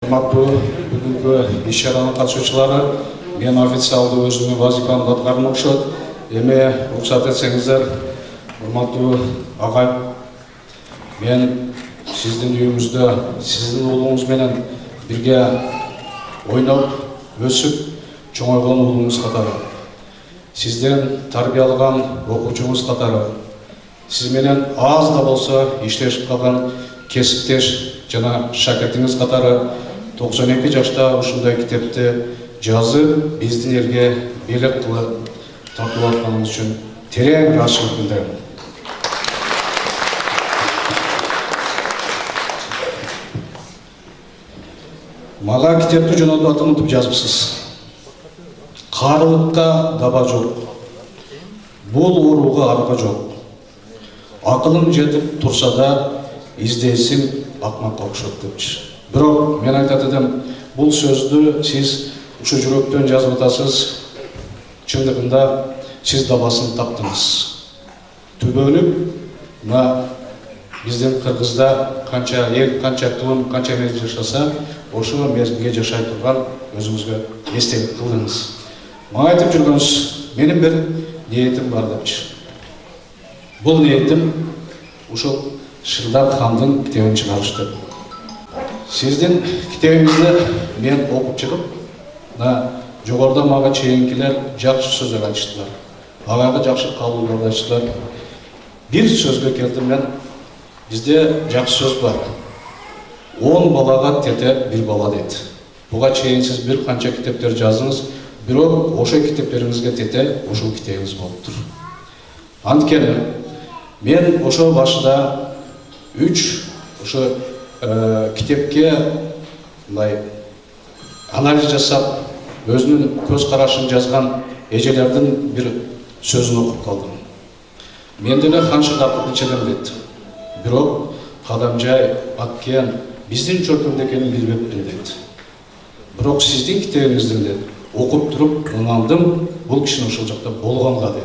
Бүгүнкү иш-чаранын катышуучулары, мен официалдуу өзүмдүн вазифамды аткармакчымын. Эми уруксат этсеңиздер, урматтуу агай, мен сиздин үйүңүздө сиздин уулуңуз менен бирге ойноп, өсүп, чоңойгон уулуңуз катары, сизден тарбияланган окуучуңуз катары, сиз менен аз да болсо иштешип калган кесиптеш жана шакиртиңиз катары 92 жашта ушундай китепти жазып, биздин элге бийлик кылып тартып атканыңыз үчүн терең ыраазычылык билдирем. Мага китепти жөнөтүп атып жазыпсыз. Карылыкка даба жок. Бул ооруга арга жок. Акылың жетип турса да, издейсиң акмакка окшоп депчи. Бирок мен айтат элем, бул сөздү сиз ушу жүрөктөн жазып атасыз. Чындыгында сиз дабасын таптыңыз. Түбөлүк мына биздин Кыргызда канча эл, канча кылым, канча мезгил жашаса, ошо мезгилге жашай турган өзүңүзгө эстелик кылдыңыз. Мага айтып жүргөнүз, менин бир ниетим бар депчи. Бул ниетим ушул Шырдар хандын китебин чыгарыш деп. Сиздин китебиңизди мен окуп чыгып, жогоруда мага чейинкилер жакшы сөздөр айтыштылар. Мага жакшы кабылдарды айтыштылар. Бир сөзгө келдим мен. Бизде жакшы сөз бар. 10 балага тете бир бала дейт. Буга чейин сиз бир канча китептер жаздыңыз, бирок ошо китептериңизге тете ушул китебиңиз болуптур. Анткени мен ошо башында 3 ошо китепке анализ жасап, өзүнүн көз карашын жазган эжелердин бир сөзүн окуп калдым. Мен деле хан Шырдарды ичелем дейт. Бирок Кадамжай Аккен биздин чөркөмдө экенин билбеппин дейт. Бирок сиздин китебиңизди окуп туруп ынандым, бул кишинин ошол жакта болгонго дейт.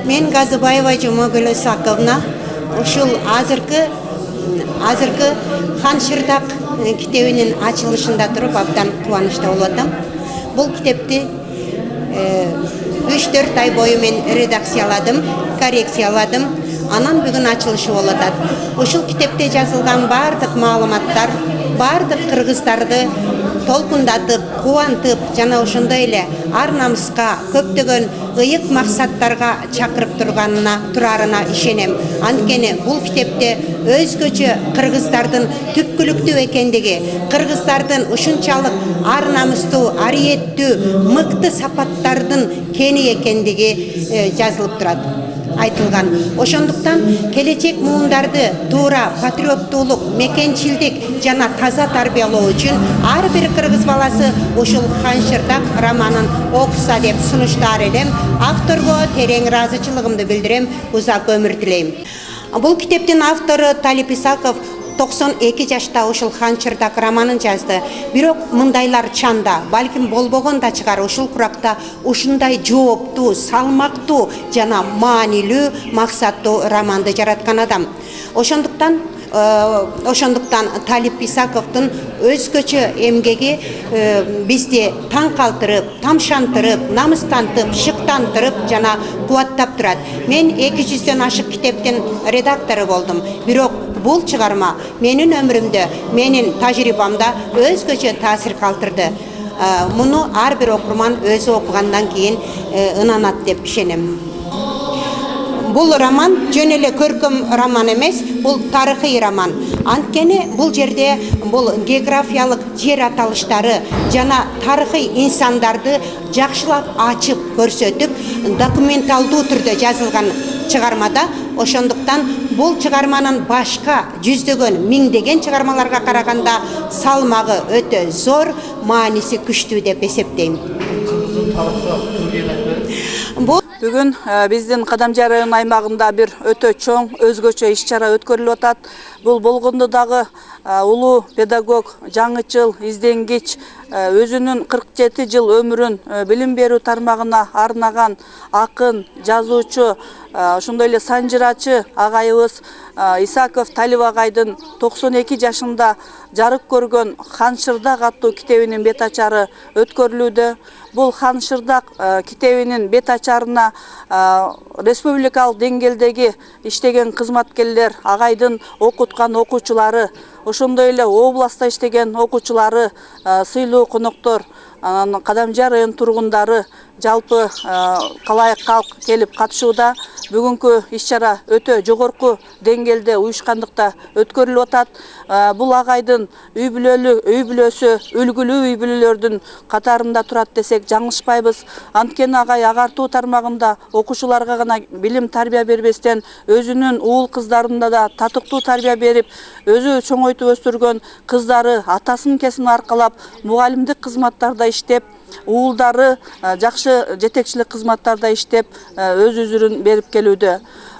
Мен Газыбаева Жомогүл Исаковна, ушул азыркы Хан Шырдак китебинин ачылышында туруп абдан кубанычта болуп атам. Бул китепти 3-4 ай бою мен редакцияладым, коррекцияладым. Анан бүгүн ачылышы болуп атат. Ушул китепте жазылган бардык маалыматтар, бардык кыргыздарды толкундатып, кубантып, жана ошондой эле ар намыска көптөгөн ыйык максаттарга чакырып турарына ишенем. Анткени бул китепте өзгөчө кыргыздардын түпкүлүктүү экендиги, кыргыздардын ушунчалык ар намыстуу, арийеттүү, мыкты сапаттардын кени экендиги жазылып турат, айтылган. Ошондуктан келечек муундарды туура патриоттуулук, мекенчилдик жана таза тарбиялоо үчүн ар бир кыргыз баласы ушул Хан Шырдак романын окуса деп сунуштаар элем. Авторго терең ыраазычылыгымды билдирем, узак өмүр тилейм. Бул китептин автору Талип Исаков 92 жашта ушул Хан Шырдак романын жазды. Бирок мындайлар чанда, балким болбогон да чыгар, ушул куракта ушундай жооптуу, салмактуу жана маанилүү, максаттуу романды жараткан адам. Ошондуктан Талип Исаковдун өзгөчө эмгеги бизди таң калтырып, тамшантырып, намыстантып, шыктантырып жана кубаттап турат. Мен 200дөн ашык китептин редактору болдум. Бирок бул чыгарма менин өмүрүмдө, менин тажрыйбамда өзгөчө таасир калтырды. Муну ар бир окурман өзү окугандан кийин ынанат деп ишенем. Бул роман жөн эле көркөм роман эмес, бул тарыхый роман. Анткени бул жерде бул географиялык жер аталыштары жана тарыхый инсандарды жакшылап ачып көрсөтүп, документалдуу түрдө жазылган чыгармада. Ошондуктан Бул чыгарманын башка жүздөгөн, миңдеген чыгармаларга караганда салмагы өтө зор, мааниси күчтүү деп эсептейм. Бүгүн биздин Кадамжай район аймагында бир өтө чоң өзгөчө иш-чара өткөрүлүп атат. Бул болгондо дагы улуу педагог, жаңычыл, изденгич, өзүнүн 47 жыл өмүрүн билим берүү тармагына арнаган акын, жазуучу, ошондой эле санжырачы агайыбыз Исаков Талип агайдын 92 жашында жарык көргөн Хан Шырдак аттуу китебинин бет ачары өткөрүлүүдө. Бул Хан Шырдак китебинин бет ачарына республикалык деңгээлдеги иштеген кызматкерлер, агайдын окуткан окуучулары, ошондой эле областта иштеген окуучулары, сыйлуу коноктор, Кадамжай район тургундары, жалпы калайык калк келип катышууда. Бүгүнкү иш-чара өтө жогорку деңгээлде уюшкандыкта өткөрүлүп атат. Бул агайдын үй бүлөсү үлгүлүү үй бүлөлөрдүн катарында турат десек жаңылышпайбыз. Анткени агай агартуу тармагында окуучуларга гана билим тарбия бербестен, өзүнүн уул кыздарында да татыктуу тарбия берип, өзү чоңойтуп өстүргөн кыздары атасын кесин аркалап мугалимдик кызматтарда иштеп, уулдары жакшы жетекчилик кызматтарда иштеп, өз үзүрүн берип келүүдө.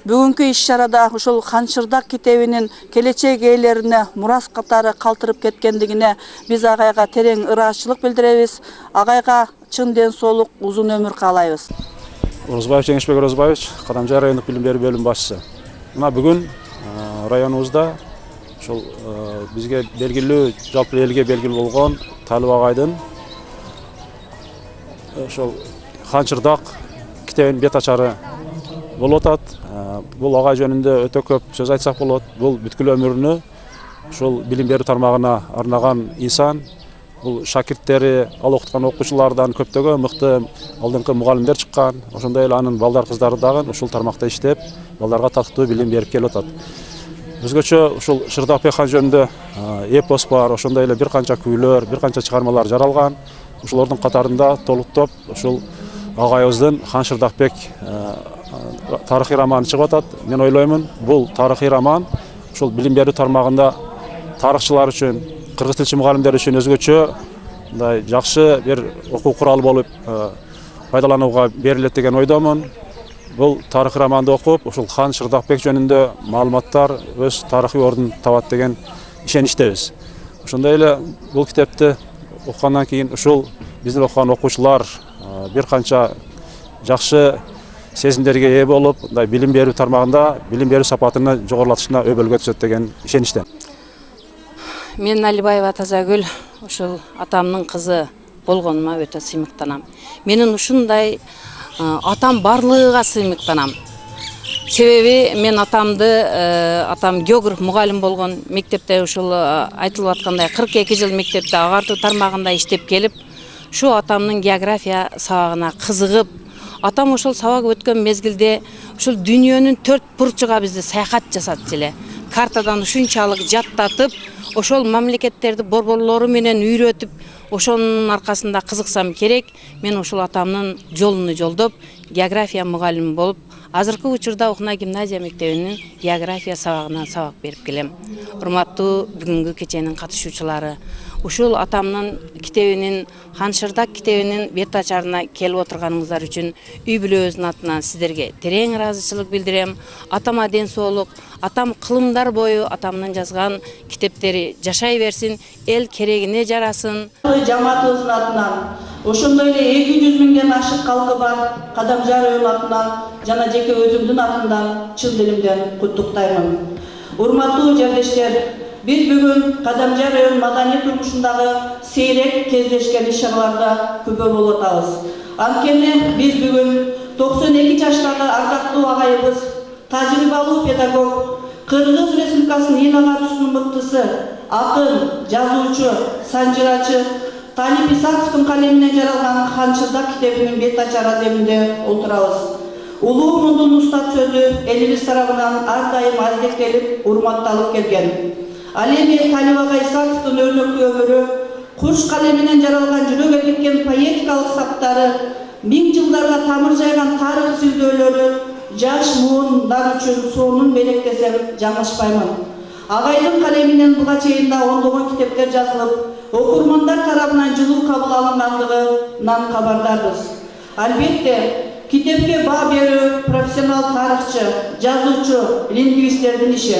Бүгүнкү иш-чарада ошол Хан Шырдак китебинин келечек ээлерине мурас катары калтырып кеткендигине биз агайга терең ыраазычылык билдиребиз. Агайга чын ден соолук, узун өмүр каалайбыз. Орозбаев Жеңишбек Орозбаевич, Кадамжай райондук билим берүү бөлүм башчысы. Мына бүгүн районубузда ошол бизге белгилүү, жалпы элге белгилүү болгон Талип агайдын ошол Хан Шырдак китебинин бет ачары болуп атат. Бул агай жөнүндө өтө көп сөз айтсак болот. Бул бүткүл өмүрүнө ушул билим берүү тармагына арнаган инсан. Бул шакирттери, ал окуткан окуучулардан көптөгөн мыкты алдыңкы мугалимдер чыккан. Ошондой эле анын балдар кыздары дагы ушул тармакта иштеп, балдарга татыктуу билим берип келип атат. Өзгөчө ушул Шырдакбек хан жөнүндө эпос бар, ошондой эле бир канча күйлөр, бир канча чыгармалар жаралган. Ушулардын катарында толуктоп ушул агайыбыздын Хан Шырдакбек тарыхый романы чыгып атат. Мен ойлоймун, бул тарыхый роман ушул билим берүү тармагында тарыхчылар үчүн, кыргыз тилчи мугалимдер үчүн өзгөчө мындай жакшы бир окуу куралы болуп пайдаланууга берилет деген ойдомун. Бул тарыхый романды окуп, ушул Хан Шырдакбек жөнүндө маалыматтар өз тарыхый ордун табат деген ишеничтебиз. Ошондой эле бул китепти окугандан кийин ушул биздин окуган окуучулар бир канча жакшы сезимдерге ээ болуп, мындай билим берүү тармагында билим берүү сапатыны жогорулатышына өбөлгө түзөт деген ишеничтем. Мен Алибаева Тазагүл, ушул атамдын кызы болгонума өтө сыймыктанам. Менин ушундай атам барлыгыга сыймыктанам. Себеби мен атам географ мугалим болгон, мектепте ушул айтылып аткандай 42 жыл мектепте агартуу тармагында иштеп келип, ушу атамдын география сабагына кызыгып, атам ошол сабак өткөн мезгилде ушул дүйнөнүн 4 бурчуга бизди саякат жасатчу эле. Картадан ушунчалык жаттатып, ошол мамлекеттерди борборлору менен үйрөтүп, ошонун аркасында кызыксам керек, мен ушул атамдын жолуну жолдоп, география мугалими болуп, азыркы учурда Ухна гимназия мектебинин география сабагына сабак берип келем. Урматтуу бүгүнкү кеченин катышуучулары, ушул атамдын китебинин, Хан Шырдак китебинин бет ачарына келип отурганыңыздар үчүн үй бүлөбүздүн атынан сиздерге терең ыраазычылык билдирем. Атама ден соолук, атам кылымдар бою атамдын жазган китептери жашай берсин, эл керегине жарасын. Жамаатыбыздын атынан, ошондой эле 200 миңден ашык калкы бар Кадамжай району атынан жана жеке өзүмдүн атымдан чын дилимден куттуктаймын. Урматтуу жердештер, биз бүгүн Кадамжай район маданий турмушундагы сейрек кездешкен иш-чараларда күпө болуп атабыз. Анткени биз бүгүн 92 жаштагы ардактуу агайыбыз, тажрыйбалуу педагог, Кыргыз Республикасынын эл агартуусунун мыктысы, акын, жазуучу, санжырачы Талип Исаковдун калеминен жаралган Хан Шырдак китебинин бет ачары аземинде отурабыз. Улуу мундун устат сөзү элибиз тарабынан ар дайым аздектелип, урматталып келген. Ал эми Талип агай Исаковдун өрнөктүү өмүрү, курш калеминен жаралган жүрөк эркиткен поэтикалык саптары, 1000 жылдарга тамыр жайган тарых сүйлөөлөрү жаш муундар үчүн сонун белектесем жаңылышпаймын. Агайдын калеминен буга чейин да ондогон китептер жазылып, окурмандар тарабынан жылуу кабыл алынгандыгынан кабардарбыз. Албетте, китепке баа берүү профессионал тарыхчы, жазуучу, лингвисттердин иши.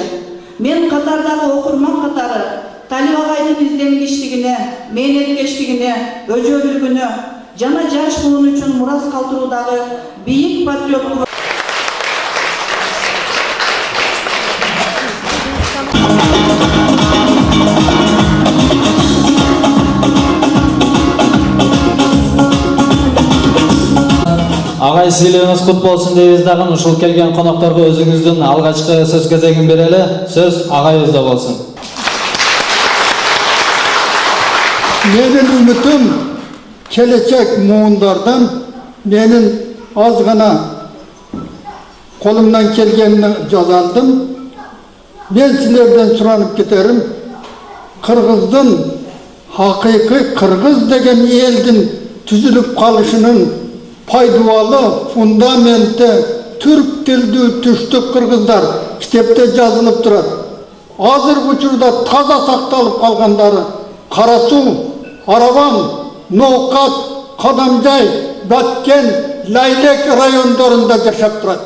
Мен катардагы окурман катары Талип агайдын изденгичтигине, мээнеткечтигине, өжөлүгүнө жана жаш буун үчүн мурас калтыруудагы бийик патриоттугу Агай сыйлыгыңыз кут болсун дейбиз дагы. Ушул келген конокторго өзүңүздүн алгачкы сөз кезегин берели. Сөз агайыбызда болсун. Менин үмүтүм келечек муундардан менин аз гана колумдан келгенini жазандым. Мен силерден суранып кетерим. Кыргыздын хакыйкый кыргыз деген элдин түзүлүп калышынын пайдалуу фундаменти түрк тилдүү түштүк кыргыздар китепте жазылып турат. Азыркы учурда таза сакталып калгандары Кара Суу, Арабан, Ноокат, Кадамжай, Баткен, Лайлек райондорунда жашап турат.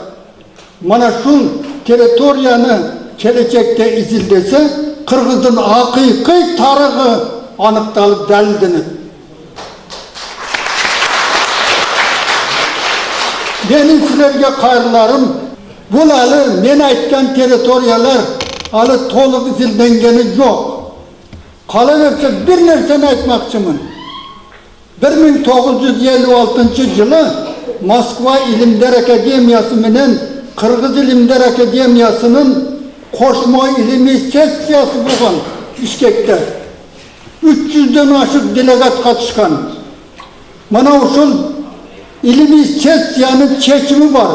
Мана шул территорияны келечекте изилдесе, кыргыздын акыйкый тарыгы аныкталып далилденет. Benim sizlerge kayırlarım, bu alı men aytkan territoriyalar alı toluk izildengeni yok. Kalıverse bir nerseni aytmakçımın. 1956 yılı Moskva İlimler Akademiyası menen Kırgız İlimler Akademiyasının koşma ilimi sessiyası bulgan Bişkek'te. 300'den aşık delegat katışkan. Mana uşul ilimi sessiyanın çekimi var.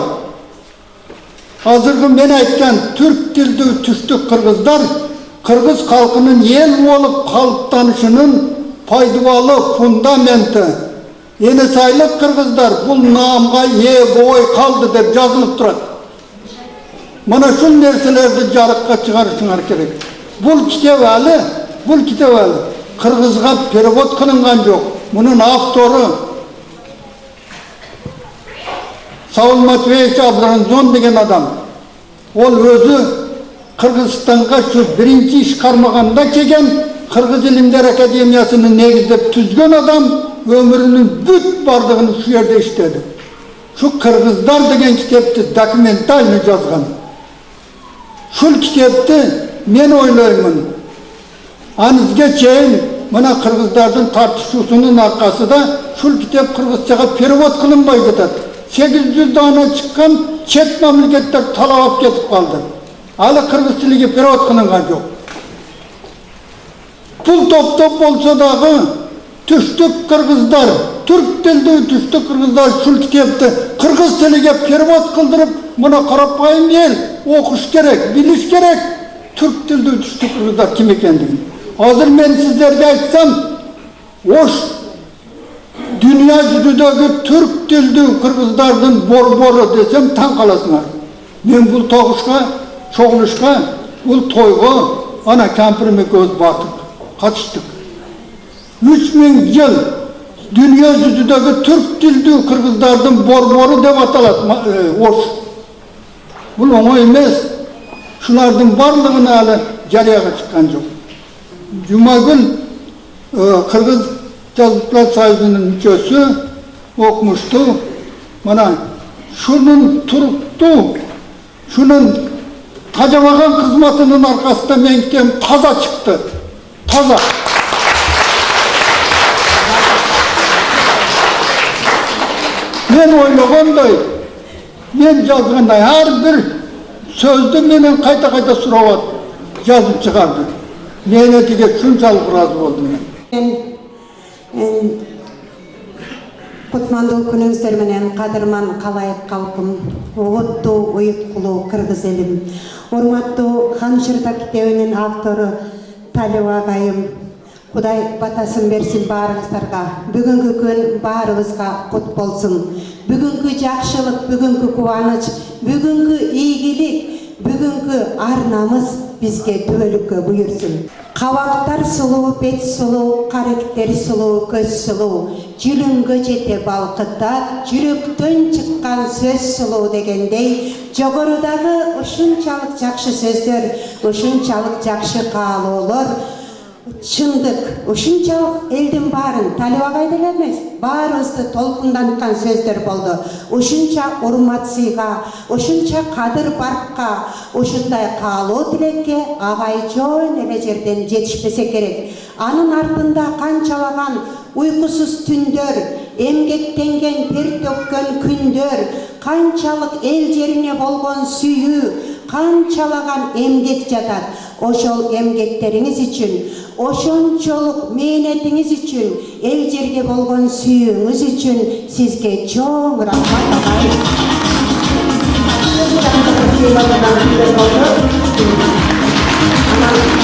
Hazırkı men aytkan Türk tildi tüştük Kırgızlar, Kırgız halkının el olup kalıptanışının faydalı fundamenti. Enesaylık Kırgızlar bu namga boy kaldı dep yazılıp durat. Mana şu nerselerdi jarıkka çıkarışınlar gerek. Bu kitap ali Kırgızga perevod kılıngan yok. Bunun avtoru Saul Matveyevich Abdurrazon degen adam. Ol özü Kırgızstan'a şu birinci iş karmaganda kelgen Kırgız İlimler Akademiyasını negizlep tüzgön adam ömrünün büt bardığını şu yerde işledi. Şu Kırgızlar degen kitapты dokumentalni yazgan. Şul kitapты men oylayman. Anızga çeyin mana Kırgızlardan tartışusunun arkasında şul kitap Kırgızçaga perevod kılınbay ketet. 800 dana çıkan çet memleketler talap ketip kaldı. Hala Kırgız tiliga perevod kılıngan yok. Pul top bolsa dağı tüştük Kırgızlar, Türk tildi tüştük Kırgızlar şul kitapты Kırgız tiliga perevod kıldırıp buna karapayım el okuş gerek, biliş gerek. Türk tildi tüştük Kırgızlar kim ekendigini. Hazır men sizlerge aytsam, oş dünya yüzüdeki Türk tildi Kırgızlardan bor desem tan kalasınlar. Men bu toğuşka, çoğuluşka, bu toyga ana kampirime göz batıp kaçtık. 3000 yıl dünya yüzüdeki Türk tildi Kırgızlardan bor dep atalat oş. Bu oңой emes. Şulardan barlığını alı jariyaga çıkan yok. Cumagül Kırgız Yazıklar Sayısı'nın müçösü okumuştu. Bana şunun turuptu, şunun tacamagan kızmatının arkasında menkten taza çıktı. Taza. Men oylaganday, men yazganda her bir sözde menen kayta suravat yazıp çıkardı. Mehnetiga şunçalık razı oldum men. Kutmandуу күнүңүздөр менен кадырман калайык калкым, оготтуу уюткулуу кыргыз элим, урматтуу Хан Шырта китебинин автору Талип агайым, Құдай батасын берсін барыңыздарға. Бүгінгі күн барыңызға құт болсын. Бүгінгі жақшылық, бүгінгі қуаныш, бүгінгі игілік, бүгінгі арнамыз бізге түбөлүккө буйырсын. Қабақтар сұлу, бет сұлу, қаректер сұлу, көз сұлу, жүрүнгө жете балқытат, жүрөктөн чыккан сөз сұлу дегендей, жогорудагы ушунчалык жакшы сөздөр, ушунчалык жакшы каалоолор, чындык, ушунчалык элдин баарын Талип агай деле эмес, баарыбызды толкунданткан сөздөр болду. Ушунча урмат сыйга, ушунча кадыр баркка, ушундай каалоо тилекке агай жөн эле жерден жетишпесе керек. Анын артында канчалаган уйкусуз түндөр, эмгектенген тер төккөн күндөр, канчалык эл жерине болгон сүйүү, канчалаган эмгек жатат. Ошол эмгектериңиз үчүн, ошончолук мээнетиңиз үчүн, эл жерге болгон сүйүүңүз үчүн сизге чоң рахмат агай.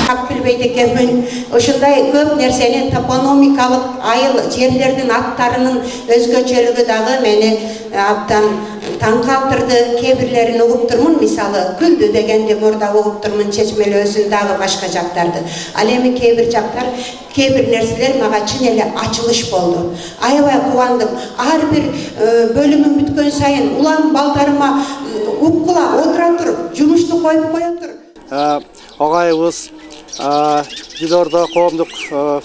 Хак билбейт экенмин. Ушундай көп нерсени топономикалык айыл жерлердин аттарынын өзгөчөлүгү дагы мени абдан таң калтырды. Кебирлерин угуп турмун, мисалы Күлдү дегенди мурда угуп турмун, Чечмелі өзүн дагы башка жактарды. Ал эми кебир жактар, кебир нерселер мага чын эле ачылыш болду. Аябай кубандым. Ар бир бөлүмүн бүткөн сайын улам балдарыма уккула отура тур, жумушту коюп коя тур. Агайыбыз Дилорда коомдук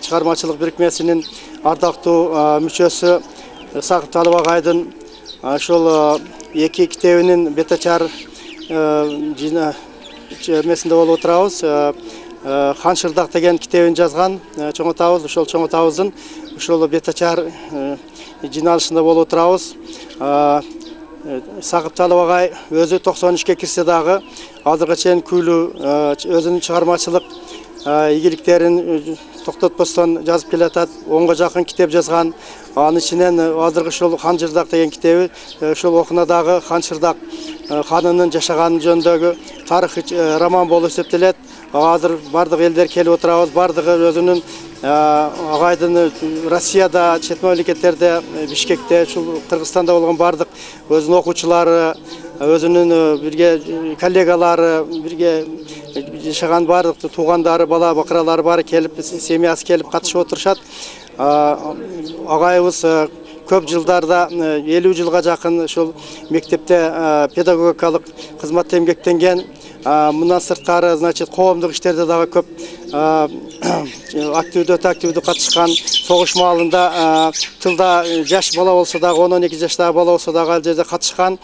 чыгармачылык бирикмесинин ардактуу мүчөсү Сакып Талип агайдын ошол эки китебинин бетачар эмесинде болуп отурабыз. Ханшырдак деген китебин жазган чоң атабыз, ошол чоң атабыздын ошол бетачар жиналышында болуп отурабыз. Сакып Талип агай өзү 93-ке кирсе дагы азыркыга чейин күйлүү өзүнүн чыгармачылык ийгиликтерин токтотпостон жазып келатат. 10га жакын китеп жазган. Анын ичинен азыркы ушул Ханшырдак деген китеби ушул окунадагы Ханшырдак ханынын жашаганы жөнүндөгү тарыхый роман болуп эсептелет. Азыр бардык элдер келип отурабыз, бардыгы өзүнүн агайдын Россияда, чет мамлекеттерде, Бишкекте, ушул Кыргызстанда болгон бардык өзүнүн окуучулары, өзүнүн бирге коллегалары, бирге жашаган бардык туугандары, бала бакыралары баары келип, семьясы келип катышып отурушат. Агайыбыз көп жылдарда 50 жылга жакын ушул мектепте педагогикалык кызматта эмгектенген. Мындан сырткары, значит, коомдук иштерде дагы көп активдүү катышкан. Согуш маалында тылда жаш бала болсо дагы, 10-12 жаштагы бала болсо дагы ал жерде катышкан.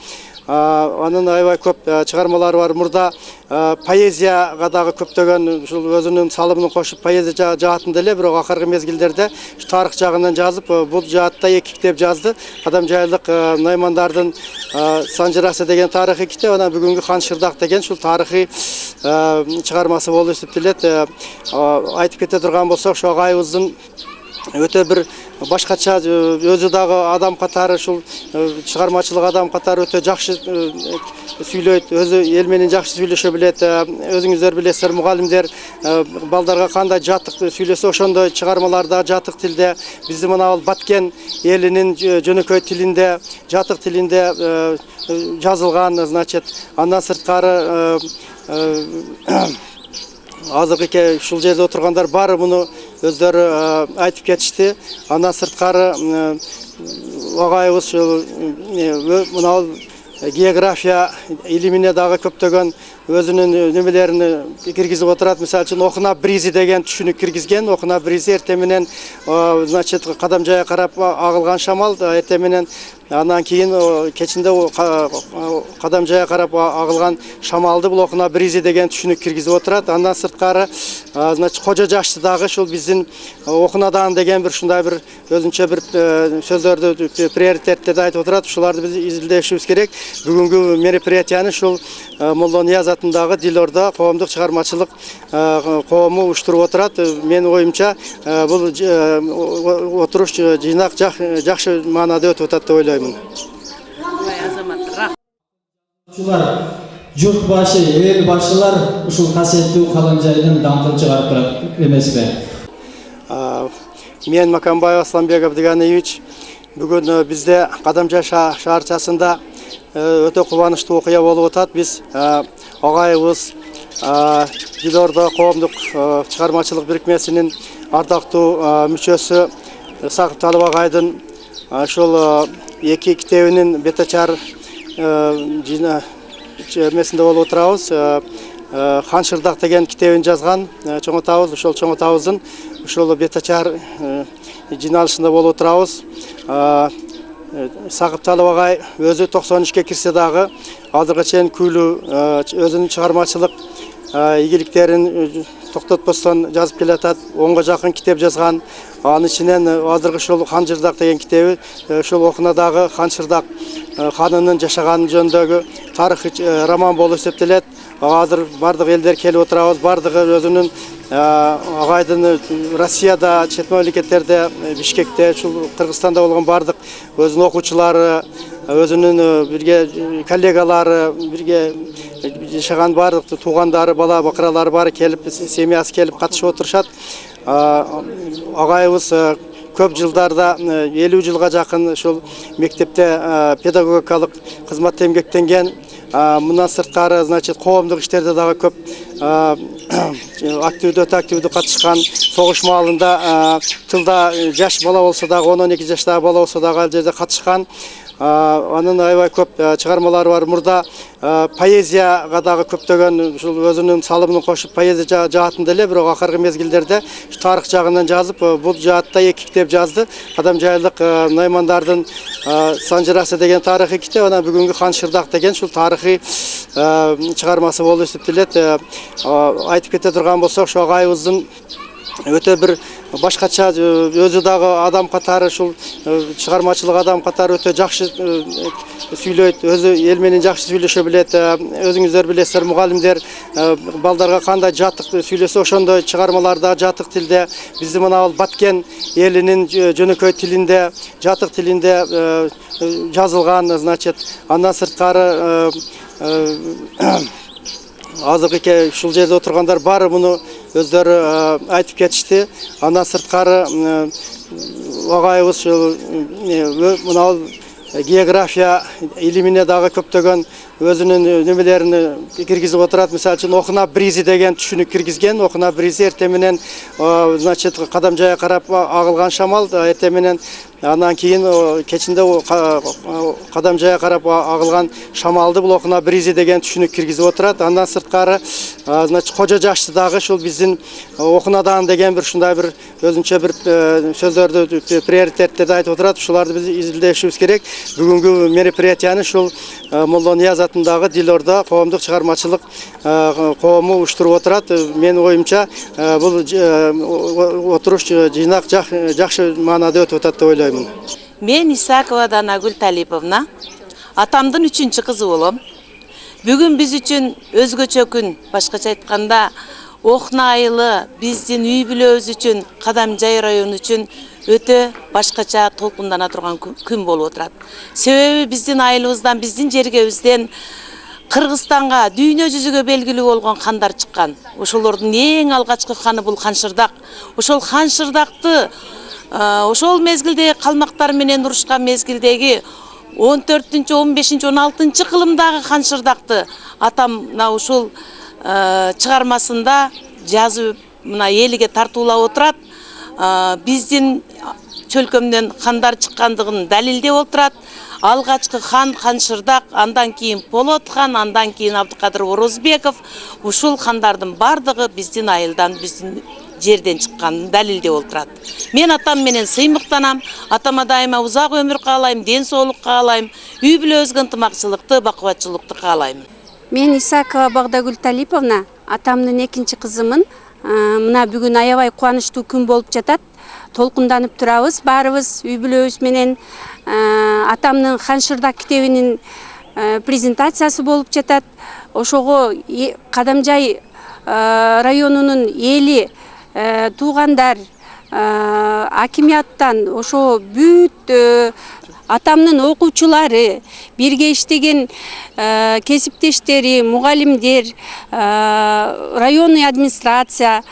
Анын аябай көп чыгармалары бар. Мурда поэзияга дагы көптөгөн ушул өзүнүн салымын кошуп поэзия жаатын деле, бирок акыркы мезгилдерде тарых жагынан жазып, бул жаатта 2 китеп жазды. Кадамжайлык Наймандардын Санжырасы деген тарыхый китеп, анан бүгүнкү Ханшырдак деген ушул тарыхый чыгармасы болуп эсептелет. Айтып кете турган болсок, ошо агайыбыздын өтө бир башкача өзү дагы адам катары, ушул чыгармачылык адам катары өтө жакшы сүйлөйт, өзү эл менен жакшы сүйлөшө билет. Өзүңүздөр билесиздер, мугалимдер балдарга кандай жатык сүйлөсө, ошондой чыгармаларда жатык тилде, биздин мына Баткен элинин жөнөкөй тилинде, жатык тилинде жазылган, значит, андан сырткары азыркы ушул жерде отургандар баары муну өздөрү айтып кетишти. Андан сырткары агайыбыз мына география илимине дагы көптөгөн өзүнүн немелерин киргизип отурат. Мисалы үчүн окуна бризи деген түшүнүк киргизген. Окуна бризи эртең менен, значит, Кадамжайга карап агылган шамал, эртең менен андан кийин кечинде Кадамжайга карап агылган шамалды бул окуна бризи деген түшүнүк киргизип отурат. Андан сырткары, значит, Кожо Жашты дагы ушул биздин окунадан деген бир ушундай бир өзүнчө бир сөздөрдү, приоритеттерди айтып отурат. Ушуларды биз изилдешибиз керек. Бүгүнкү мероприятияны ушул Молдо Нияз атындагы Дилорда коомдук чыгармачылык коому уюштуруп отурат. Менин оюмча бул отуруш жыйнак жакшы маанада өтүп атат деп ойлоймун. Журт башы, эл башылар ушул касиеттүү Кадамжайдын даңкын чыгарып турат эмеспи? Мен Макамбаев Асламбек Абдыганиевич. Бүгін бізде Кадамжай шаарчасында өтө кубанычтуу окуя болуп атат. Биз агайыбыз Дилордо коомдук чыгармачылык бирикмесинин ардактуу мүчөсү Сакып Талып агайдын ошол эки китебинин бетачар эмесинде болуп отурабыз. Ханшырдак деген китебин жазган чоң атабыз, ошол чоң атабыздын ошол бетачар жиналышында болуп отурабыз. Сакып Талып агай өзү 93-ке кирсе дагы азыркыга чейин күлүү өзүнүн чыгармачылык ийгиликтерин токтотпостон жазып келатат. 10га жакын китеп жазган. Анын ичинен азыркы ошол Ханшырдак деген китеби ошол окунадагы Ханшырдак ханынын жашаганы жөнүндөгү тарыхый роман болуп эсептелет. Азыр бардык элдер келип отурабыз, бардыгы өзүнүн агайдын Россияда, чет мамлекеттерде, Бишкекте, ушул Кыргызстанда болгон бардык өзүнүн окуучулары, өзүнүн бирге коллегалары, бирге жашаган бардык туугандары, бала бакыралары баары келип, семьясы келип катышып отурушат. Агайыбыз көп жылдарда 50 жылга жакын ушул мектепте педагогикалык кызматта эмгектенген. Мындан сырткары, коомдук иштерде дагы көп активдүү катышкан. Согуш маалында тылда жаш бала болсо дагы, 10-12 жаштагы бала болсо дагы ал жерде катышкан. Анын аябай көп чыгармалары бар. Мурда поэзияга дагы көптөгөн ушул өзүнүн салымын кошуп поэзия жаатында эле, бирок акыркы мезгилдерде тарых жагынан жазып, бул жаатта 2 китеп жазды. Кадамжайлык Наймандардын Санжырасы деген тарыхый китеп, анан бүгүнкү Ханшырдак деген ушул тарыхый чыгармасы болуп эсептелет. Айтып кете турган болсок, ошо агайыбыздын өтө бир башкача өзү дагы адам катары, ушул чыгармачылык адам катары өтө жакшы сүйлөйт, өзү эл менен жакшы сүйлөшө билет. Өзүңүздөр билесиздер, мугалимдер балдарга кандай жатык сүйлөсө, ошондой чыгармаларда жатык тилде, биздин мына Баткен элинин жөнөкөй тилинде, жатык тилинде жазылган. Андан сырткары азыркы ушул жерде отургандар баары муну өздөрү айтып кетишти. Андан сырткары агайыбыз мына география илимине дагы көптөгөн өзүнүн немелерин киргизип отурат. Мисалы үчүн Окуна бризи деген түшүнүк киргизген. Окуна бризи эртең менен Кадамжайга карап агылган шамал, эртең менен андан кийин кечинде Кадамжайга карап агылган шамалды бул Окуна бризи деген түшүнүк киргизип отурат. Андан сырткары Кожо Жашты дагы ушул биздин Окунадан деген бир ушундай бир өзүнчө бир сөздөрдү, приоритеттерди айтып отурат. Ушуларды биз изилдешибиз керек. Бүгүнкү мероприятияны ушул Молла Нияз атындагы Дилордо коомдук чыгармачылык коому уюштуруп отурат. Менин оюмча бул отуруш жыйнак жакшы маанада өтүп атат деп ойлоймун. Мен Исакова Данагүл Талиповна, атамдын 3-чү кызы болом. Бүгүн биз үчүн өзгөчө күн, башкача айтканда Окуна айылы биздин үй бүлөбүз үчүн, Кадамжай району үчүн өтө башкача толкундана турган күн болуп отурат. Себеби биздин айылыбыздан, биздин жергебизден Кыргызстанга дүйнө жүзүгө белгилүү болгон хандар чыккан. Ошолордун эң алгачкы ханы бул Ханшырдак. Ошол Ханшырдакты ошол мезгилдеги калмактар менен урушкан мезгилдеги 14-15, 16 кылымдагы Ханшырдакты атам мына ушул чыгармасында жазып мына элиге тартуулап отурат. Биздин чөлкөмдөн хандар чыккандыгын далилдеп отурат. Алгачкы хан Ханшырдак, андан кийин Полот хан, андан кийин Абдыкадыр Орозбеков. Ушул хандардын бардыгы биздин айылдан, биздин жерден чыкканын далилдеп отурат. Мен атам менен сыймыктанам. Атама дайыма узак өмүр каалайм, ден соолук каалайм, үй бүлөбүзгө ынтымакчылыкты, бакубатчылыкты каалайм. Мен Исакова Багдагүл Талиповна, атамдын 2-чи кызымын. Мына бүгүн аябай кубанычтуу күн болуп жатат. Толкунданып турабыз, баарыбыз үй бүлөбүз менен. Атамдын Ханшырдак китебинин презентациясы болуп жатат. Ошого Кадамжай районунун эли, туугандар, акимияттан, ошо бүт атамдын окуучулары, бирге иштеген кесиптештери, мугалимдер, районный администрация,